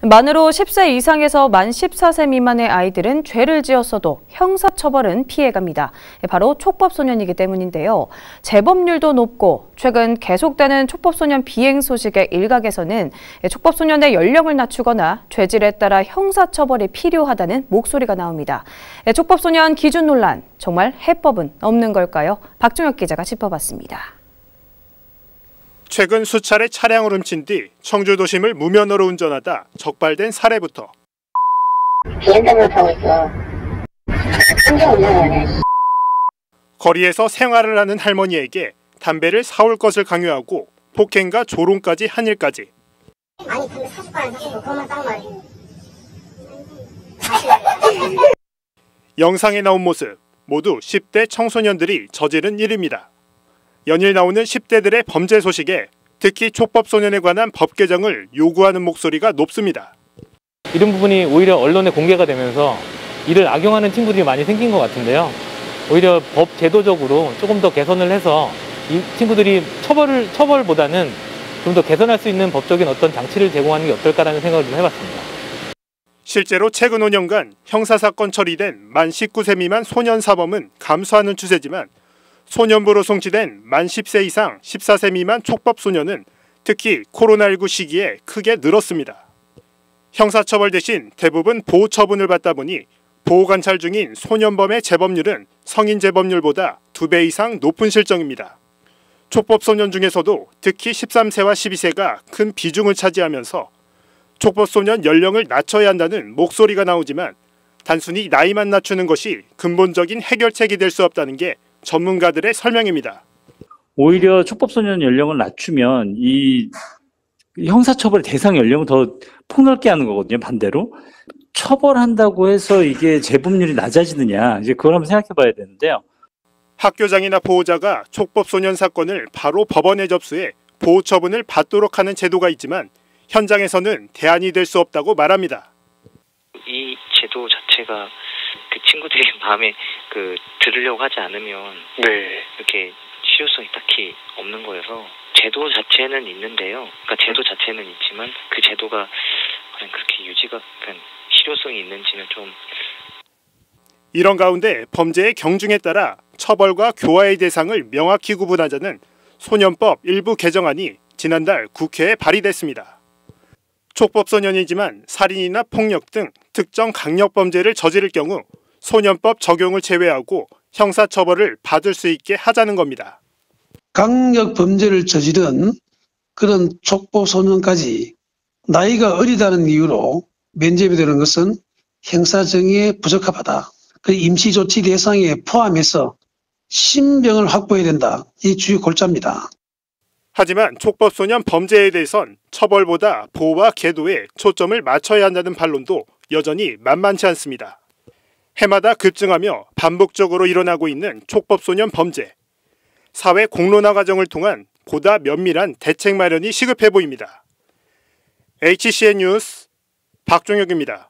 만으로 10세 이상에서 만 14세 미만의 아이들은 죄를 지었어도 형사처벌은 피해갑니다. 바로 촉법소년이기 때문인데요. 재범률도 높고 최근 계속되는 촉법소년 비행 소식의 일각에서는 촉법소년의 연령을 낮추거나 죄질에 따라 형사처벌이 필요하다는 목소리가 나옵니다. 촉법소년 기준 논란, 정말 해법은 없는 걸까요? 박종혁 기자가 짚어봤습니다. 최근 수차례 차량을 훔친 뒤 청주 도심을 무면허로 운전하다 적발된 사례부터 비행장만 타고 있어. 혼자 운전하네. 거리에서 생활을 하는 할머니에게 담배를 사올 것을 강요하고 폭행과 조롱까지 한 일까지. 아니 담배 사줄 거 아니지? 그것만 딱 말이야. 영상에 나온 모습 모두 10대 청소년들이 저지른 일입니다. 연일 나오는 10대들의 범죄 소식에 특히 촉법소년에 관한 법 개정을 요구하는 목소리가 높습니다. 이런 부분이 오히려 언론에 공개가 되면서 이를 악용하는 친구들이 많이 생긴 것 같은데요. 오히려 법 제도적으로 조금 더 개선을 해서 이 친구들이 처벌보다는 좀 더 개선할 수 있는 법적인 어떤 장치를 제공하는 게 어떨까라는 생각을 좀 해봤습니다. 실제로 최근 5년간 형사사건 처리된 만 19세 미만 소년 사범은 감소하는 추세지만 소년부로 송치된 만 10세 이상 14세 미만 촉법소년은 특히 코로나19 시기에 크게 늘었습니다. 형사처벌 대신 대부분 보호처분을 받다 보니 보호관찰 중인 소년범의 재범률은 성인 재범률보다 2배 이상 높은 실정입니다. 촉법소년 중에서도 특히 13세와 12세가 큰 비중을 차지하면서 촉법소년 연령을 낮춰야 한다는 목소리가 나오지만 단순히 나이만 낮추는 것이 근본적인 해결책이 될 수 없다는 게 전문가들의 설명입니다. 오히려 촉법소년 연령을 낮추면 이 형사처벌의 대상 연령을 더 폭넓게 하는 거거든요. 반대로 처벌한다고 해서 이게 재범률이 낮아지느냐, 이제 그걸 한번 생각해 봐야 되는데요. 학교장이나 보호자가 촉법소년 사건을 바로 법원에 접수해 보호처분을 받도록 하는 제도가 있지만 현장에서는 대안이 될 수 없다고 말합니다. 이 제도 자체가 그 친구들의 마음에 들으려고 하지 않으면 이렇게 실효성이 딱히 없는 거여서 제도 자체는 있는데요. 그러니까 제도 자체는 있지만 그 제도가 그렇게 유지가 실효성이 있는지는 좀. 이런 가운데 범죄의 경중에 따라 처벌과 교화의 대상을 명확히 구분하자는 소년법 일부 개정안이 지난달 국회에 발의됐습니다. 촉법소년이지만 살인이나 폭력 등 특정 강력범죄를 저지를 경우 소년법 적용을 제외하고 형사처벌을 받을 수 있게 하자는 겁니다. 강력범죄를 저지른 그런 촉법소년까지 나이가 어리다는 이유로 면제이 되는 것은 형사정의에 부적합하다. 그 임시조치 대상에 포함해서 신병을 확보해야 된다. 이 주요 골자입니다. 하지만 촉법소년 범죄에 대해선 처벌보다 보호와 계도에 초점을 맞춰야 한다는 반론도 여전히 만만치 않습니다. 해마다 급증하며 반복적으로 일어나고 있는 촉법소년 범죄. 사회 공론화 과정을 통한 보다 면밀한 대책 마련이 시급해 보입니다. HCN 뉴스 박종혁입니다.